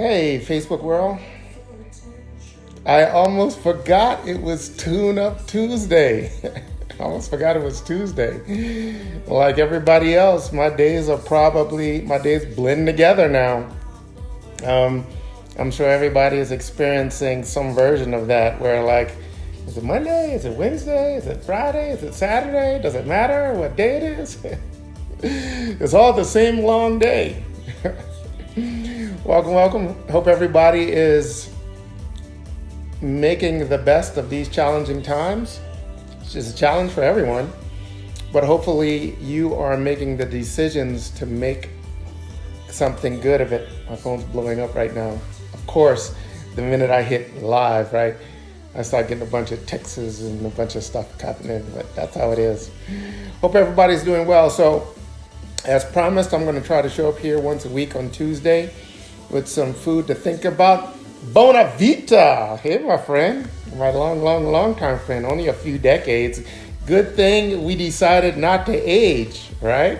Hey, Facebook world. I almost forgot it was Tune Up Tuesday. I almost forgot it was Tuesday. Like everybody else, my days blend together now. I'm sure everybody is experiencing some version of that where like, is it Monday? Is it Wednesday? Is it Friday? Is it Saturday? Does it matter what day it is? It's all the same long day. Welcome. Hope everybody is making the best of these challenging times. It's just a challenge for everyone, but hopefully you are making the decisions to make something good of it. My phone's blowing up right now. Of course, the minute I hit live, right, I start getting a bunch of texts and a bunch of stuff happening, but that's how it is. Hope everybody's doing well. So, as promised, I'm going to try to show up here once a week on Tuesday with some food to think about. Bona Vita. Hey, my friend. My long time friend. Only a few decades. Good thing we decided not to age, right?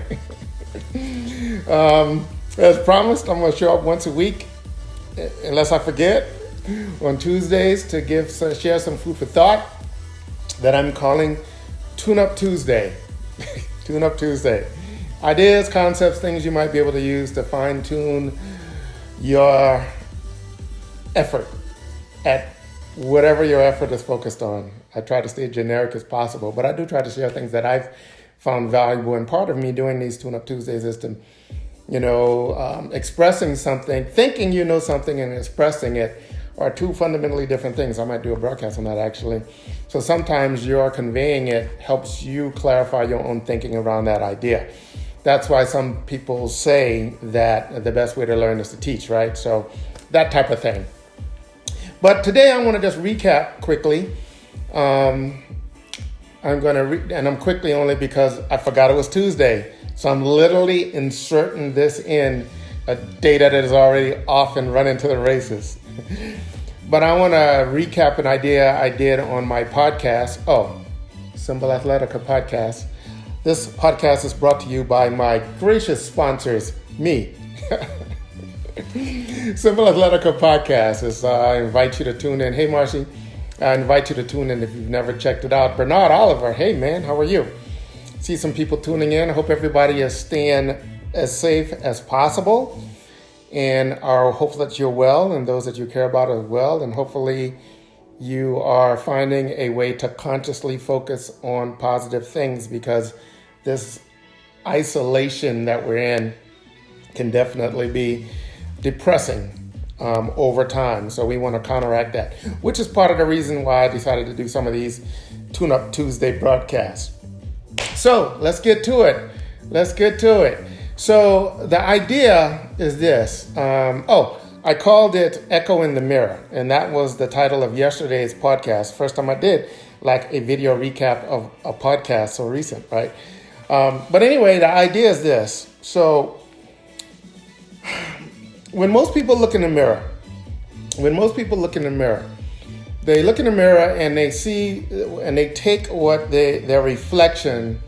As promised, I'm going to show up once a week, unless I forget, on Tuesdays to share some food for thought that I'm calling Tune Up Tuesday. Tune Up Tuesday. Ideas, concepts, things you might be able to use to fine-tune your effort at whatever your effort is focused on. I try to stay generic as possible, but I do try to share things that I've found valuable. And part of me doing these Tune-Up Tuesdays is to, expressing something, thinking you know something and expressing it are two fundamentally different things. I might do a broadcast on that actually. So sometimes your conveying it helps you clarify your own thinking around that idea. That's why some people say that the best way to learn is to teach, right? So that type of thing. But today I want to just recap quickly. I'm going to and I'm quickly only because I forgot it was Tuesday. So I'm literally inserting this in a day that is already off and running to the races. But I want to recap an idea I did on my podcast. Simple Athletica podcast. This podcast is brought to you by my gracious sponsors, me. Simple Athletica podcast. I invite you to tune in. Hey, Marcy. I invite you to tune in if you've never checked it out. Bernard Oliver. Hey, man. How are you? See some people tuning in. I hope everybody is staying as safe as possible. And I hope that you're well and those that you care about are well. And hopefully you are finding a way to consciously focus on positive things because this isolation that we're in can definitely be depressing over time. So we want to counteract that, which is part of the reason why I decided to do some of these Tune-Up Tuesday broadcasts. So let's get to it. So the idea is this. I called it Echo in the Mirror, and that was the title of yesterday's podcast. First time I did like a video recap of a podcast so recent, right? But anyway, the idea is this. So when most people look in the mirror, they look in the mirror and they see and they take what their reflection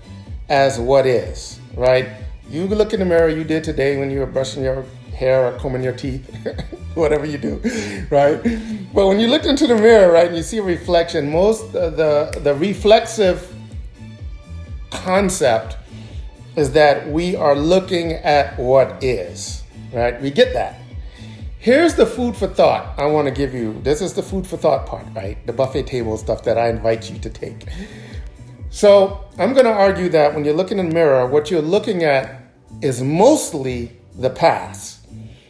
as what is, right? You look in the mirror you did today when you were brushing your hair or combing your teeth, whatever you do, right? But when you look into the mirror, right, and you see a reflection, most the reflexive concept is that we are looking at what is, right? We get that. Here's the food for thought I want to give you. This is the food for thought part, right? The buffet table stuff that I invite you to take. So I'm going to argue that when you're looking in the mirror, what you're looking at is mostly the past.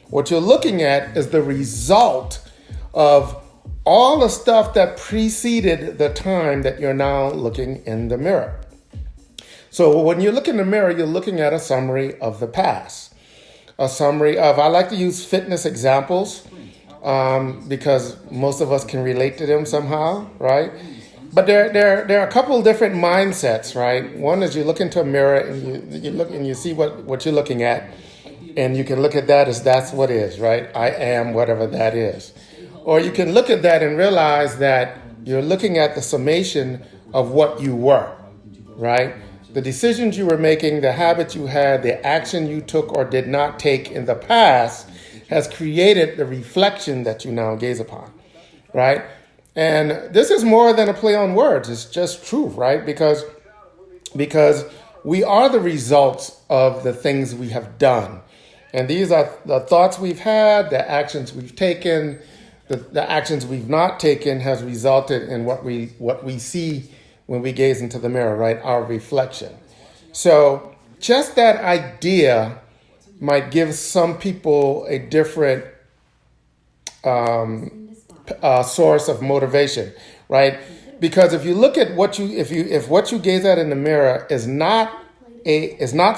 What you're looking at is the result of all the stuff that preceded the time that you're now looking in the mirror. So when you look in the mirror, you're looking at a summary of the past. A summary of, I like to use fitness examples because most of us can relate to them somehow, right? But there are a couple of different mindsets, right? One is you look into a mirror and you look and you see what you're looking at, and you can look at that as that's what is, right? I am whatever that is. Or you can look at that and realize that you're looking at the summation of what you were, right? The decisions you were making, the habits you had, the action you took or did not take in the past has created the reflection that you now gaze upon, right? And this is more than a play on words. It's just truth, right? Because we are the results of the things we have done. And these are the thoughts we've had, the actions we've taken, the actions we've not taken has resulted in what we see when we gaze into the mirror, right? Our reflection. So just that idea might give some people a different source of motivation, right? Because if you look at if what you gaze at in the mirror is not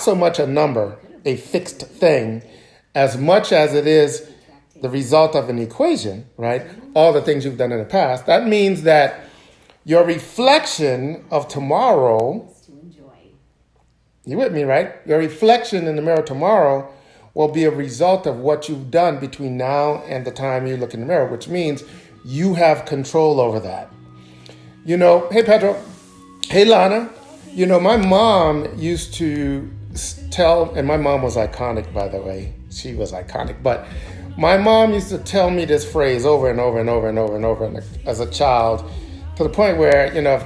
so much a number, a fixed thing, as much as it is the result of an equation, right? All the things you've done in the past. That means that your reflection of tomorrow, you with me, right? Your reflection in the mirror tomorrow will be a result of what you've done between now and the time you look in the mirror, which means you have control over that. You know, hey, Pedro. Hey, Lana. You know, my mom used to tell, and my mom was iconic, by the way. She was iconic. But my mom used to tell me this phrase over and over and over and over and over as a child, to the point where, you know,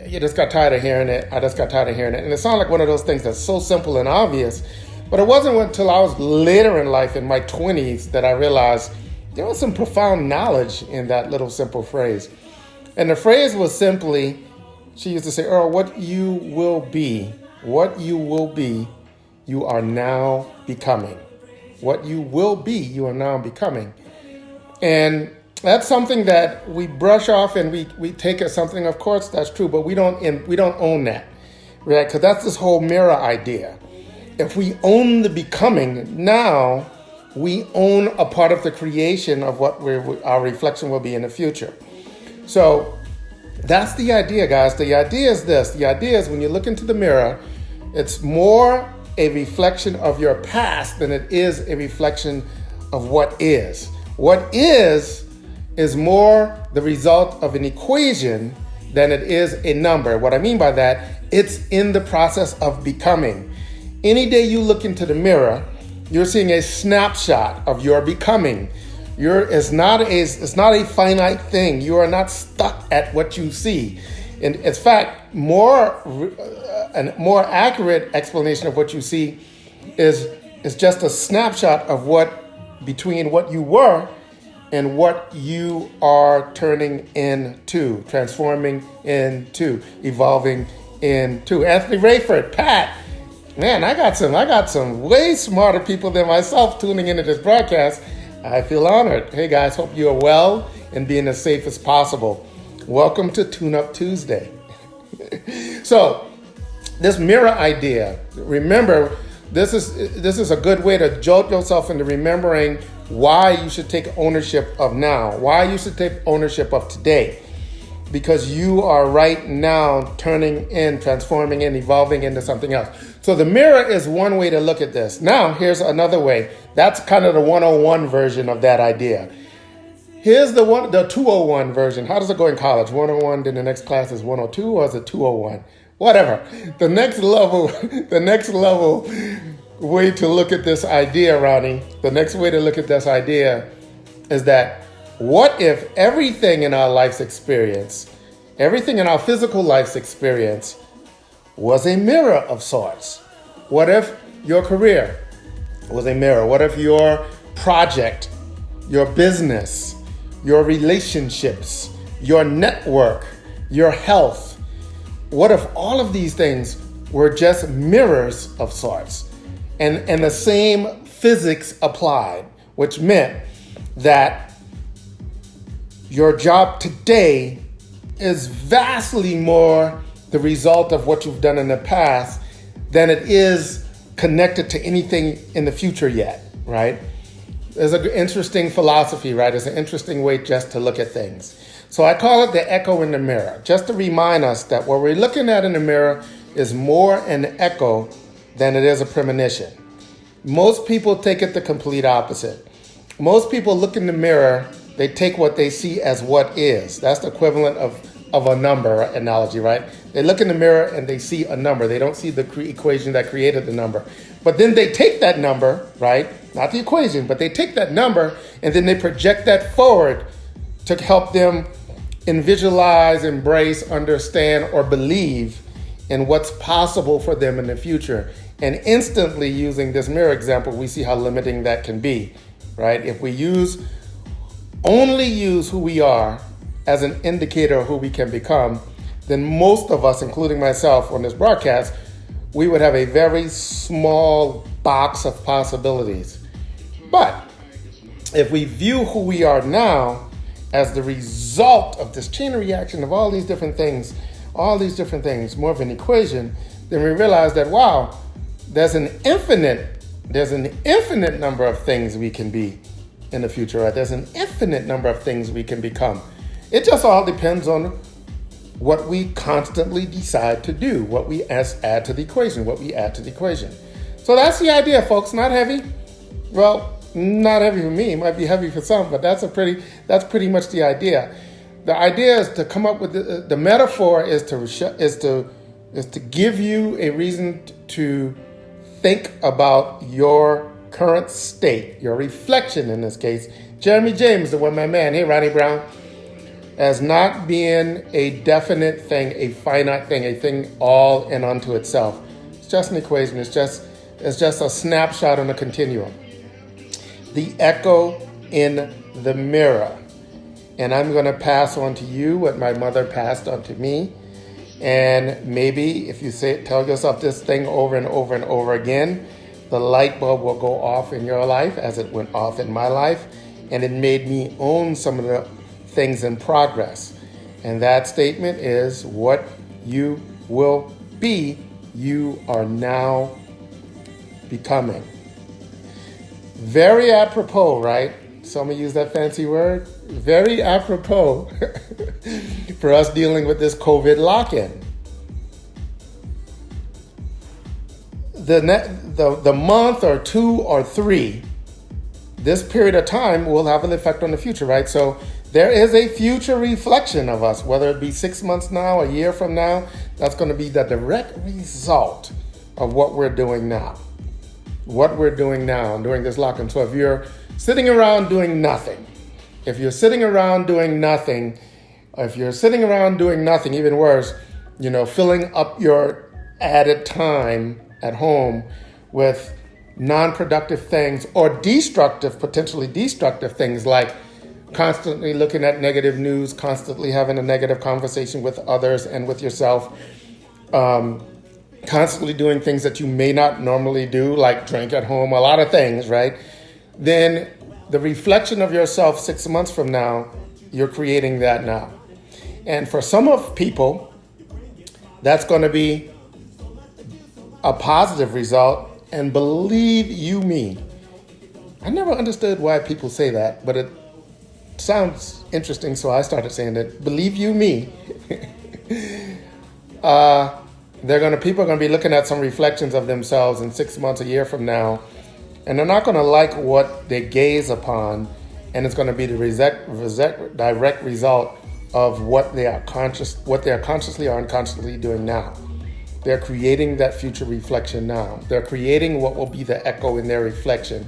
you just got tired of hearing it. I just got tired of hearing it. And it sounded like one of those things that's so simple and obvious. But it wasn't until I was later in life, in my 20s, that I realized there was some profound knowledge in that little simple phrase. And the phrase was simply, she used to say, Earl, what you will be, you are now becoming. What you will be, you are now becoming. And that's something that we brush off and we take as something, of course, that's true, but we don't own that, right? Because that's this whole mirror idea. If we own the becoming, now we own a part of the creation of what our reflection will be in the future. So that's the idea, guys. The idea is this. The idea is when you look into the mirror, it's more a reflection of your past than it is a reflection of what is. What is more the result of an equation than it is a number. What I mean by that, it's in the process of becoming. Any day you look into the mirror, you're seeing a snapshot of your becoming. It's not a finite thing. You are not stuck at what you see. And in fact, a more accurate explanation of what you see is just a snapshot of between what you were and what you are turning into, transforming into, evolving into. Anthony Rayford, Pat. Man, I got some way smarter people than myself tuning into this broadcast. I feel honored. Hey guys, hope you are well and being as safe as possible. Welcome to Tune Up Tuesday. So, this mirror idea, remember, this is a good way to jolt yourself into remembering why you should take ownership of now, why you should take ownership of today. Because you are right now turning in, transforming and evolving into something else. So the mirror is one way to look at this. Now, here's another way. That's kind of the 101 version of that idea. Here's the 201 version. How does it go in college? 101, then the next class is 102, or is it 201? Whatever. The next level way to look at this idea, Ronnie, the next way to look at this idea is that what if everything in our life's experience, everything in our physical life's experience was a mirror of sorts? What if your career was a mirror? What if your project, your business, your relationships, your network, your health, what if all of these things were just mirrors of sorts? And the same physics applied, which meant that your job today is vastly more the result of what you've done in the past than it is connected to anything in the future yet, right? There's an interesting philosophy, right? It's an interesting way just to look at things. So I call it the echo in the mirror, just to remind us that what we're looking at in the mirror is more an echo than it is a premonition. Most people take it the complete opposite. Most people look in the mirror, they take what they see as what is. That's the equivalent of of a number analogy, right? They look in the mirror and they see a number. They don't see the equation that created the number. But then they take that number, right? Not the equation, but they take that number and then they project that forward to help them visualize, embrace, understand, or believe in what's possible for them in the future. And instantly, using this mirror example, we see how limiting that can be, right? If we only use who we are as an indicator of who we can become, then most of us, including myself on this broadcast, we would have a very small box of possibilities. But if we view who we are now as the result of this chain of reaction of all these different things, more of an equation, then we realize that, wow, there's an infinite number of things we can be in the future, right? There's an infinite number of things we can become. It just all depends on what we constantly decide to do, what we add to the equation, So that's the idea, folks. Not heavy. Well, not heavy for me. It might be heavy for some, but that's pretty much the idea. The idea is to come up with the metaphor is to give you a reason to think about your current state, your reflection in this case. Jeremy James, the one my man, hey Ronnie Brown, as not being a definite thing, a finite thing, a thing all and unto itself. It's just an equation. It's just a snapshot on a continuum. The echo in the mirror. And I'm going to pass on to you what my mother passed on to me. And maybe if you tell yourself this thing over and over and over again, the light bulb will go off in your life as it went off in my life. And it made me own some of the things in progress. And that statement is, what you will be, you are now becoming. Very apropos, right? Some use that fancy word. Very apropos for us dealing with this COVID lock-in. The month or 2 or 3, this period of time will have an effect on the future, right? So there is a future reflection of us, whether it be 6 months now, a year from now. That's going to be the direct result of what we're doing now. During this lock-in. So if you're sitting around doing nothing, even worse, filling up your added time at home with non-productive things or potentially destructive things like constantly looking at negative news, constantly having a negative conversation with others and with yourself, constantly doing things that you may not normally do, like drink at home, a lot of things, right? Then the reflection of yourself 6 months from now, you're creating that now. And for some of people, that's going to be a positive result. And believe you me, I never understood why people say that, but it sounds interesting, so I started saying that. Believe you me, people are going to be looking at some reflections of themselves in 6 months, a year from now, and they're not going to like what they gaze upon, and it's going to be the direct result of what they are consciously or unconsciously doing now. They're creating that future reflection now. They're creating what will be the echo in their reflection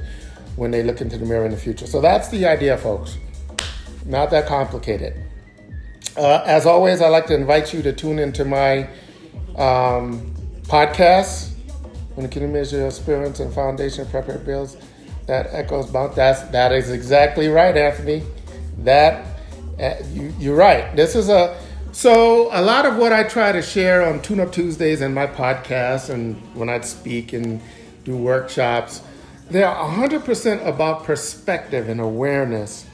when they look into the mirror in the future. So that's the idea, folks. Not that complicated. As always, I'd like to invite you to tune into my podcast. When you can measure your experience and foundation, prepare builds that echoes bound. That is exactly right, Anthony. You're right. So a lot of what I try to share on Tune Up Tuesdays and my podcast, and when I speak and do workshops, they're 100% about perspective and awareness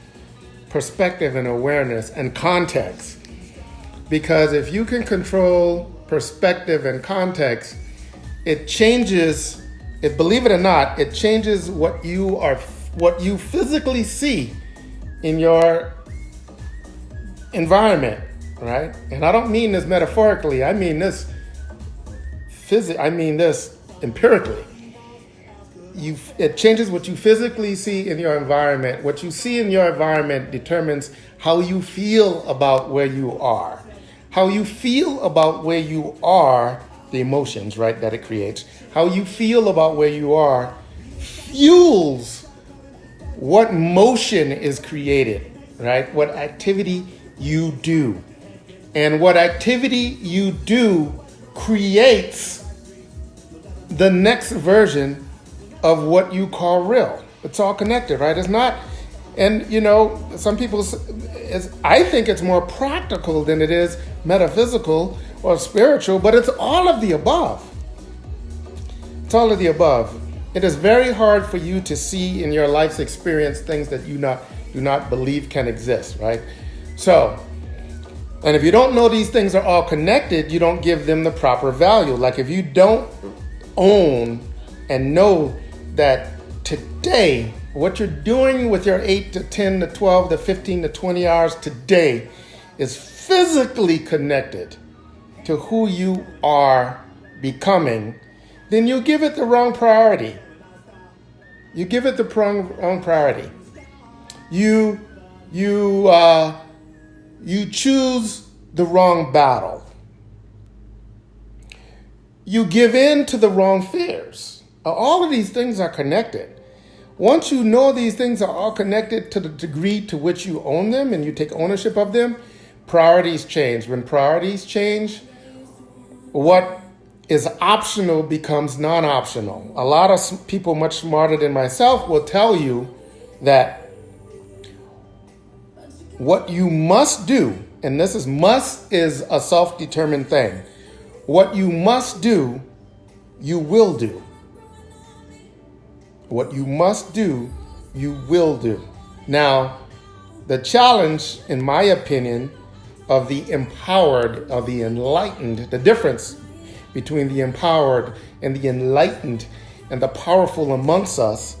and context. Because if you can control perspective and context, believe it or not, it changes what you physically see in your environment, right? And I don't mean this metaphorically. I mean this empirically. It changes what you physically see in your environment. What you see in your environment determines how you feel about where you are, How you feel about where you are, the emotions, right, that it creates, how you feel about where you are fuels what motion is created, right? What activity you do. And what activity you do creates the next version of what you call real. It's all connected, right? It's not, and some people, I think it's more practical than it is metaphysical or spiritual, but it's all of the above. It's all of the above. It is very hard for you to see in your life's experience things that you do not believe can exist, right? So, and if you don't know these things are all connected, you don't give them the proper value. Like if you don't own and know that today, what you're doing with your 8 to 10 to 12 to 15 to 20 hours today is physically connected to who you are becoming, then you give it the wrong priority. You give it the wrong priority. You choose the wrong battle. You give in to the wrong fears. All of these things are connected. Once you know these things are all connected to the degree to which you own them and you take ownership of them, priorities change. When priorities change, what is optional becomes non-optional. A lot of people much smarter than myself will tell you that what you must do, and this is must is a self-determined thing. What you must do, you will do. What you must do, you will do. Now, the challenge, in my opinion, of the empowered, of the enlightened, the difference between the empowered and the enlightened and the powerful amongst us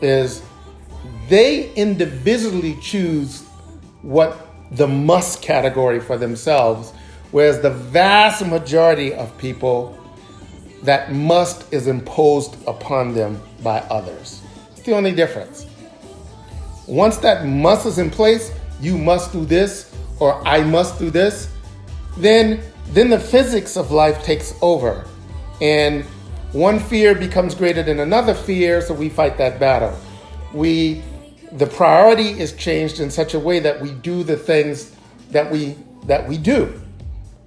is they individually choose what the must category for themselves, whereas the vast majority of people, that must is imposed upon them by others. It's the only difference. Once that must is in place, you must do this or I must do this, then the physics of life takes over. And one fear becomes greater than another fear, so we fight that battle. The priority is changed in such a way that we do the things that we do.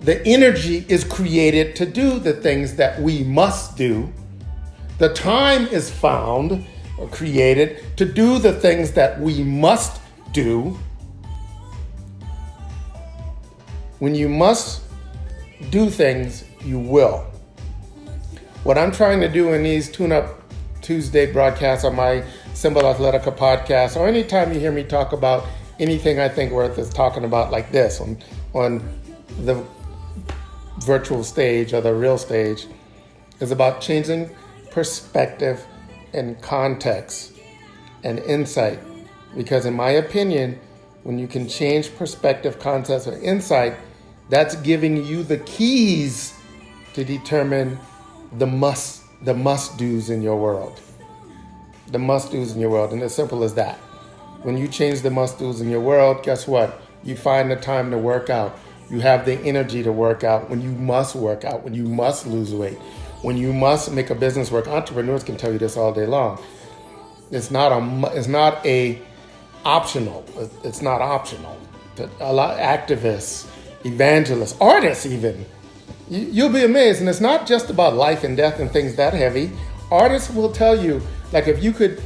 The energy is created to do the things that we must do. The time is found or created to do the things that we must do. When you must do things, you will. What I'm trying to do in these Tune-Up Tuesday broadcasts on my Symbol Athletica podcast, or anytime you hear me talk about anything I think worth is talking about like this on the virtual stage or the real stage, is about changing perspective and context and insight. Because in my opinion, when you can change perspective, context, or insight, that's giving you the keys to determine the must-dos in your world. The must-dos in your world, and as simple as that. When you change the must-dos in your world, guess what? You find the time to work out. You have the energy to work out when you must work out, when you must lose weight, when you must make a business work. Entrepreneurs can tell you this all day long. It's not optional. It's not optional. A lot of activists, evangelists, artists even, you'll be amazed. And it's not just about life and death and things that heavy. Artists will tell you, if you could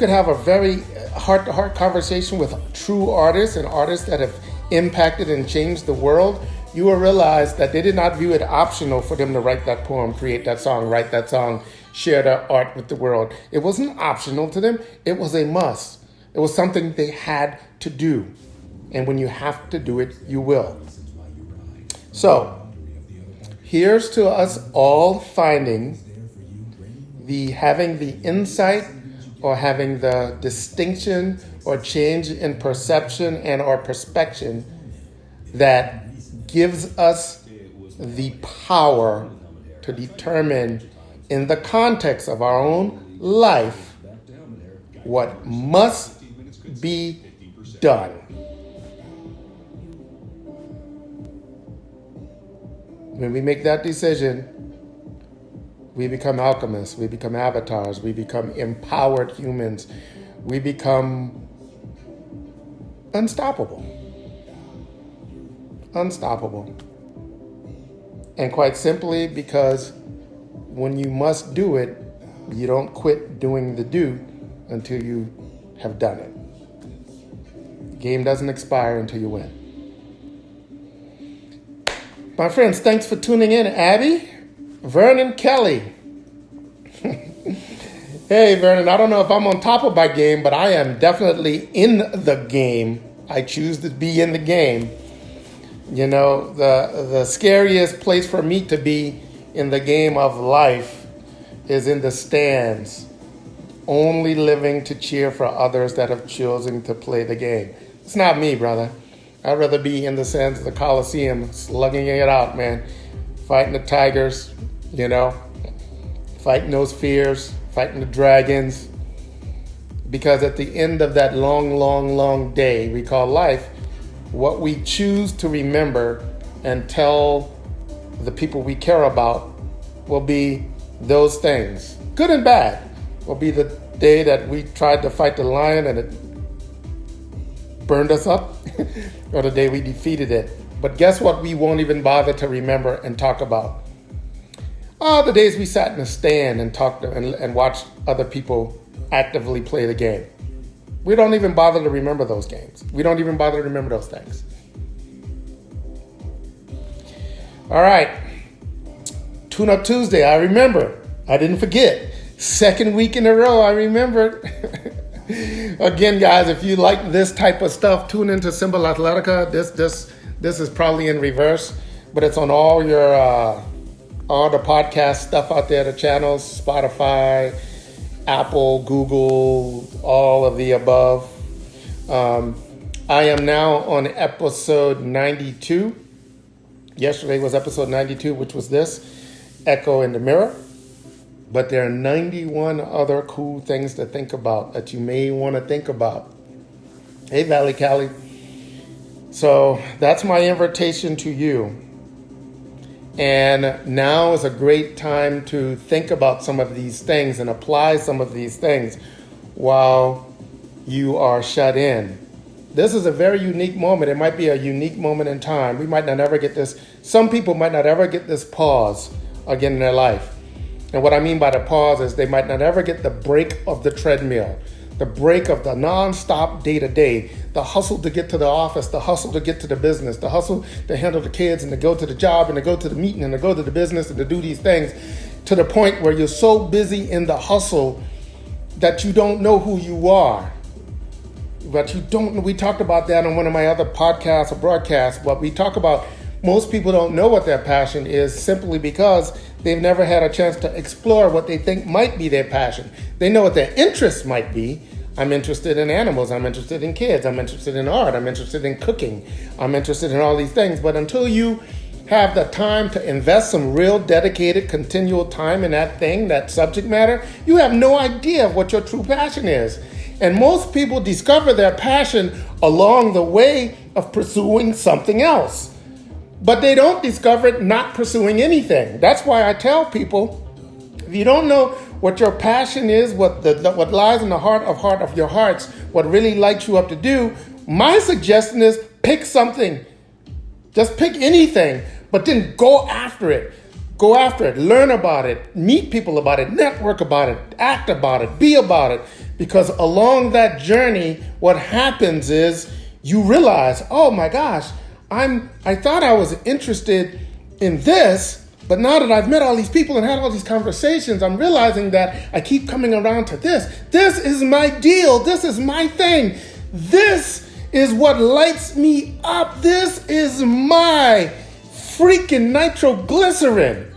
have a very heart-to-heart conversation with true artists and artists that have impacted and changed the world, you will realize that they did not view it optional for them to write that poem, create that song, write that song, share their art with the world. It wasn't optional to them. It was a must. It was something they had to do. And when you have to do it, you will. So, here's to us all finding having the insight or having the distinction or change in perception and or perspection that gives us the power to determine in the context of our own life what must be done. When we make that decision, we become alchemists, we become avatars, we become empowered humans, we become unstoppable. Unstoppable. And quite simply because when you must do it, you don't quit doing the do until you have done it. The game doesn't expire until you win. My friends, thanks for tuning in. Abby, Vernon Kelly. Hey, Vernon, I don't know if I'm on top of my game, but I am definitely in the game. I choose to be in the game. You know, the scariest place for me to be in the game of life is in the stands, only living to cheer for others that have chosen to play the game. It's not me, brother. I'd rather be in the sands of the Coliseum, slugging it out, man. Fighting the tigers, you know, fighting those fears, fighting the dragons. Because at the end of that long, long, long day we call life, what we choose to remember and tell the people we care about will be those things, good and bad. Will be the day that we tried to fight the lion and it burned us up, or the day we defeated it. But guess what we won't even bother to remember and talk about? The days we sat in a stand and talked and watched other people actively play the game. We don't even bother to remember those games. We don't even bother to remember those things. All right. Tune Up Tuesday. I remember. I didn't forget. Second week in a row, I remembered. Again, guys, if you like this type of stuff, tune into Symbol Athletica. This is probably in reverse, but it's on all the podcast stuff out there, the channels, Spotify, Apple, Google, all of the above. I am now on episode 92. Yesterday was episode 92, which was this, Echo in the Mirror. But there are 91 other cool things to think about that you may want to think about. Hey, Valley Cali. So that's my invitation to you. And now is a great time to think about some of these things and apply some of these things while you are shut in. This is a very unique moment. It might be a unique moment in time. We might not ever get this. Some people might not ever get this pause again in their life. And what I mean by the pause is they might not ever get the break of the treadmill, the break of the nonstop day-to-day, the hustle to get to the office, the hustle to get to the business, the hustle to handle the kids and to go to the job and to go to the meeting and to go to the business and to do these things, to the point where you're so busy in the hustle that you don't know who you are. But you don't. We talked about that on one of my other podcasts or broadcasts. But we talk about most people don't know what their passion is simply because they've never had a chance to explore what they think might be their passion. They know what their interests might be. I'm interested in animals. I'm interested in kids. I'm interested in art. I'm interested in cooking. I'm interested in all these things. But until you have the time to invest some real dedicated, continual time in that thing, that subject matter, you have no idea of what your true passion is. And most people discover their passion along the way of pursuing something else. But they don't discover it not pursuing anything. That's why I tell people, if you don't know what your passion is, what lies in the heart of your hearts, what really lights you up to do, my suggestion is pick something. Just pick anything, but then go after it. Go after it, learn about it, meet people about it, network about it, act about it, be about it. Because along that journey, what happens is you realize, oh my gosh, I thought I was interested in this, but now that I've met all these people and had all these conversations, I'm realizing that I keep coming around to this. This is my deal. This is my thing. This is what lights me up. This is my freaking nitroglycerin.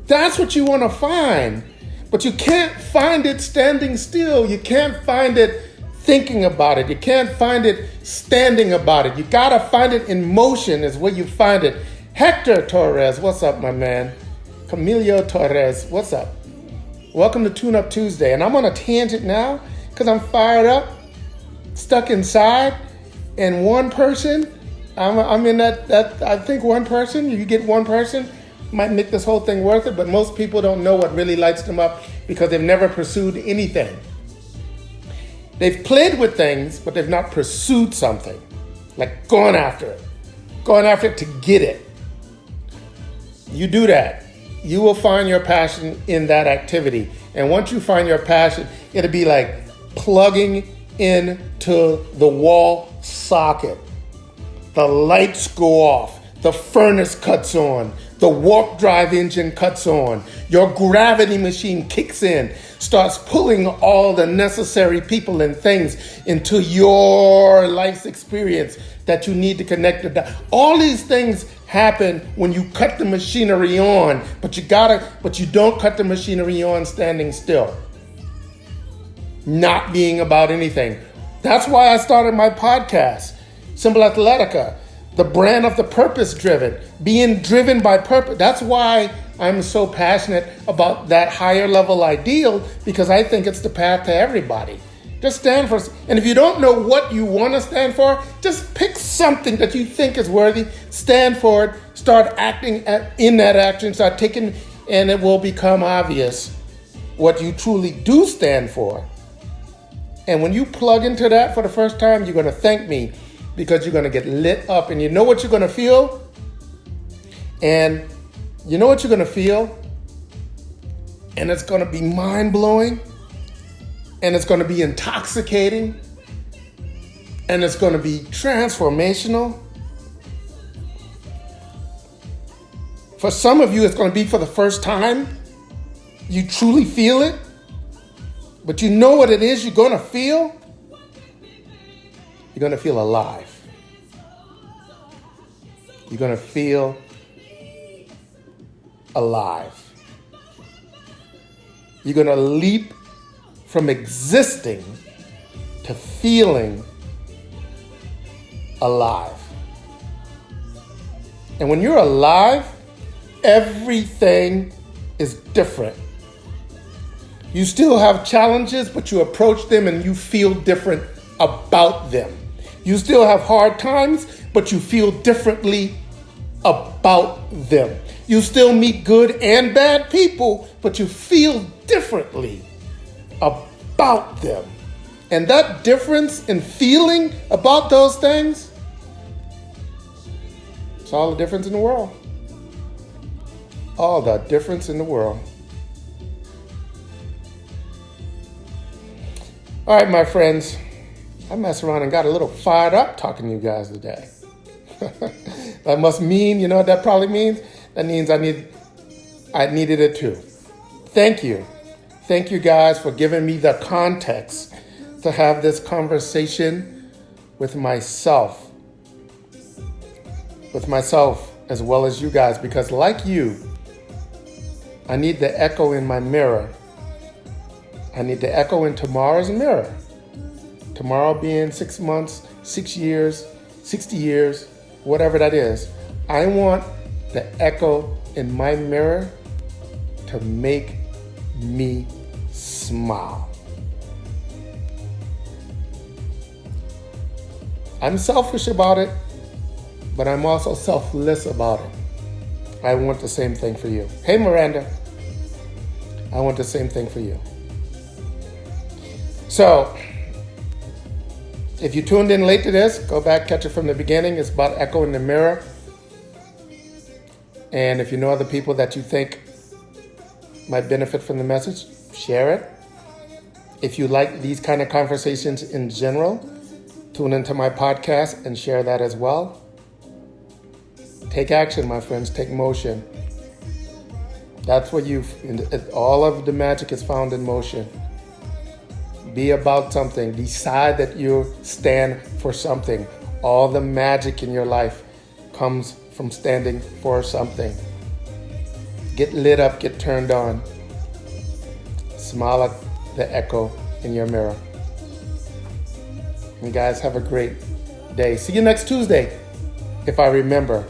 That's what you want to find. But you can't find it standing still. You can't find it thinking about it. You can't find it standing about it. You got to find it in motion is where you find it. Hector Torres, what's up, my man? Camilo Torres, what's up? Welcome to Tune Up Tuesday. And I'm on a tangent now because I'm fired up, stuck inside, and one person I'm in that. I think one person, you get one person, might make this whole thing worth it. But most people don't know what really lights them up because they've never pursued anything. They've played with things, but they've not pursued something, like going after it to get it. You do that, you will find your passion in that activity. And once you find your passion, it'll be like plugging into the wall socket. The lights go off, the furnace cuts on, the warp drive engine cuts on, your gravity machine kicks in, starts pulling all the necessary people and things into your life's experience that you need to connect to that. All these things happen when you cut the machinery on, but you don't cut the machinery on standing still, not being about anything. That's why I started my podcast, Simple Athletica, the brand of the purpose driven, being driven by purpose. That's why I'm so passionate about that higher level ideal, because I think it's the path to everybody. Just stand for, and if you don't know what you want to stand for, just pick something that you think is worthy, stand for it, start acting in that action, start taking, and it will become obvious what you truly do stand for. And when you plug into that for the first time, you're going to thank me, because you're going to get lit up, and you know what you're going to feel? And you know what you're going to feel? And it's going to be mind-blowing, and it's going to be intoxicating, and it's going to be transformational. For some of you, it's going to be for the first time. You truly feel it, but you know what it is you're going to feel? You're going to feel alive. You're going to feel alive. You're going to leap from existing to feeling alive. And when you're alive, everything is different. You still have challenges, but you approach them and you feel different about them. You still have hard times, but you feel differently about them. You still meet good and bad people, but you feel differently about them. And that difference in feeling about those things, it's all the difference in the world. All the difference in the world. All right, my friends. I messed around and got a little fired up talking to you guys today. That must mean, you know what that probably means? That means I needed it too. Thank you. Thank you guys for giving me the context to have this conversation with myself as well as you guys, because like you, I need the echo in my mirror. I need the echo in tomorrow's mirror. Tomorrow being 6 months, 6 years, 60 years, whatever that is. I want the echo in my mirror to make me smile. I'm selfish about it, but I'm also selfless about it. I want the same thing for you. Hey, Miranda. I want the same thing for you. So, if you tuned in late to this, go back, catch it from the beginning. It's about echo in the mirror. And if you know other people that you think might benefit from the message, share it. If you like these kind of conversations in general, tune into my podcast and share that as well. Take action, my friends. Take motion. That's what all of the magic is found in motion. Be about something. Decide that you stand for something. All the magic in your life comes from standing for something. Get lit up, get turned on. Smile at the echo in your mirror. You guys have a great day. See you next Tuesday, if I remember.